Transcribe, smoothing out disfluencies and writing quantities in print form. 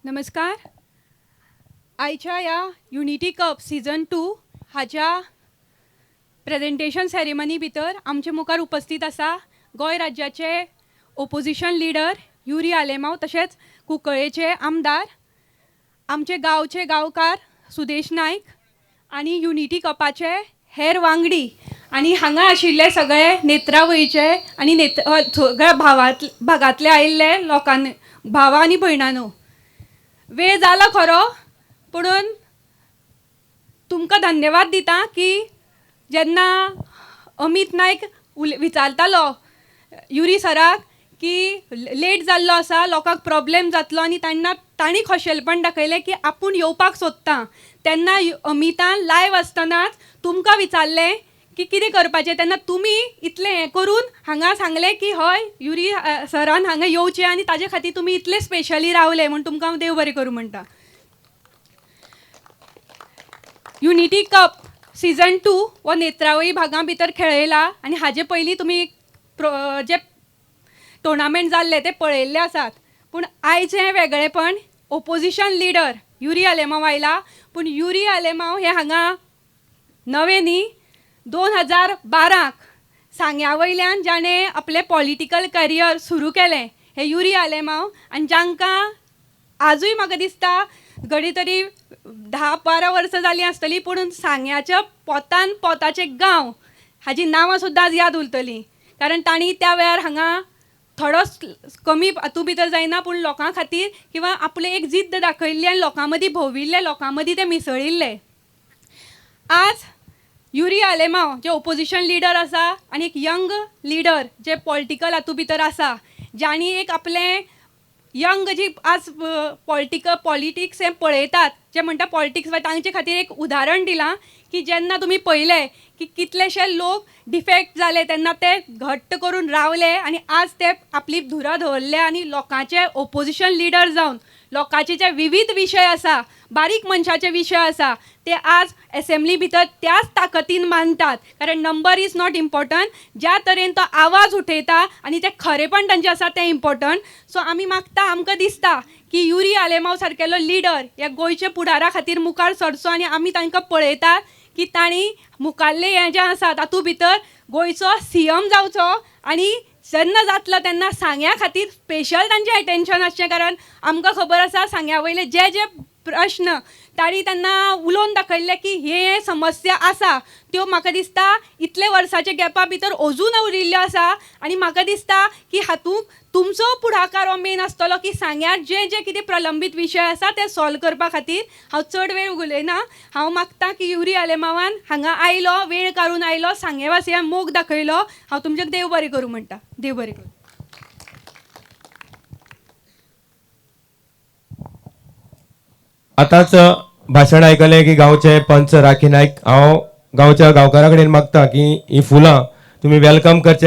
नमस्कार. आयच्या ह्या युनिटी कप सीझन 2 हाच्या प्रेजेंटेशन सेरेमनी भितर आमचे मुखार उपस्थित आसा गोंय राज्याचे ओपोजिशन लीडर युरी आलेमांव, तशेंच कुंकळ्ळेचे आमदार, आमचे गांवचे गांवकार सुदेश नायक आनी युनिटी कपाचे हेर वांगडी आनी हांगा आशिल्ले सगळे नेत्रावळीचे आनी सगळ्या भागांतले आयिल्ले लोकांनी, भावां आनी भयणांनो. वेळ जाला खरो, पुणून तुमकां धन्यवाद दिता की जेन्ना अमित नायक विचारतालो युरी सराक की लेट जाल्लो आसा, लोकांक प्रॉब्लेम जातलो आनी तांणी खोशेलपण दाखयलें की आपूण येवपाक सोदता, तेन्ना अमितान लायव्ह आसतनाच तुमकां विचारलें की कितें करपाचें. तेन्ना तुमी इतलें हें करून हांगा सांगलें की हय युरी सरान हांगा येवचें आनी ताजे खातीर तुमी इतले स्पेशली रावले, म्हूण तुमकां हांव देव बरें करूं म्हणटा. युनिटी कप सीझन 2 हो नेत्रावळी भागां भितर खेळयला आनी हाजे पयलीं तुमी जे टोर्नामेंट जाल्ले ते पळयल्ले आसात. पूण आयचें वेगळेपण ओपोजिशन लीडर युरी आलेमांव आयला, पूण युरी आलेमांव हे हांगा नवे न्ही. 2012 सांग्या वयल्यान जाणें आपलें पॉलिटिकल करियर सुरू केलें हे युरी आलेमांव, आनी जांकां आजूय म्हाका दिसता घडी तरी 10-12 वर्सां जालीं आसतलीं, पूण सांग्याच्या पोतान पोताचे गांव हाजी नांवां सुद्दां आज याद उरतलीं, कारण तांणी त्या वेळार हांगा थोडोच कमी हातूं भितर जायना पूण लोकां खातीर किंवा आपले एक जिद्द दाखयल्ली आनी लोकां मदीं भोंविल्ले, लोकां मदीं ते मिसळिल्ले. आज युरी आलेमांव जे ओपोजिशन लीडर आसा आनी एक यंग लीडर जे पॉलिटिकल हातूं भितर आसा, जाणी एक आपलें यंग जी आज पॉलिटिक्स हें पळयतात, जे म्हणटा पॉलिटिक्स तांचे खातीर एक उदाहरण दिलां की जेन्ना तुमी पळयलें की कितलेशे लोक डिफेक्ट जाले तेन्ना ते घट्ट करून रावले आनी आज ते आपली धुरा दवरले आनी लोकांचे ओपोजिशन लीडर जावन लोकांचे जे विविध विशय आसा, बारीक मनशाचे विशय आसा, ते आज एसेंब्ली भितर त्याच ताकतीन मांडटात, कारण नंबर इज नॉट इम्पॉर्टंट, ज्या तरेन तो आवाज उठयता आनी ते खरेपण तांचे आसा तें इम्पॉर्टंट. सो आमी मागता, आमकां दिसता की युरी आलेमांव सारकेलो लीडर ह्या गोंयच्या फुडारा खातीर मुखार सरचो आनी आमी तांकां पळयतात की तांणी मुखारलें हें जें आसा तातूं भितर गोंयचो CM जावचो आनी जेन्ना जातलो तेन्ना सांग्या खातीर स्पेशल तांचें एटेन्शन आसचें, कारण आमकां खबर आसा सांग्या वयले जे जे प्रश्न तांणी तेन्ना उलोवन दाखयल्ले की हे समस्या आसा त्यो म्हाका दिसता इतले वर्साच्या गॅपा भितर अजून उरिल्ल्यो आसा, आनी म्हाका दिसता की हातूंत तुमचो पुढाकार हो मेन आसतलो की सांग्यार जे जे कितें प्रलंबीत विशय आसा ते सॉल्व करपा खातीर. हांव चड वेळ उलयना, हांव मागता की युरी आलेमांवान हांगा आयलो, वेळ काडून आयलो, सांगेवासियांक मोग दाखयलो. हांव तुमचें देव बरें करूं म्हणटा. देव बरें करूं. आतांच भाशण आयकलें की गांवचे पंच राखी नायक. हांव गांवच्या गांवकारां कडेन मागता की ही फुलां तुमी वेलकम करचें.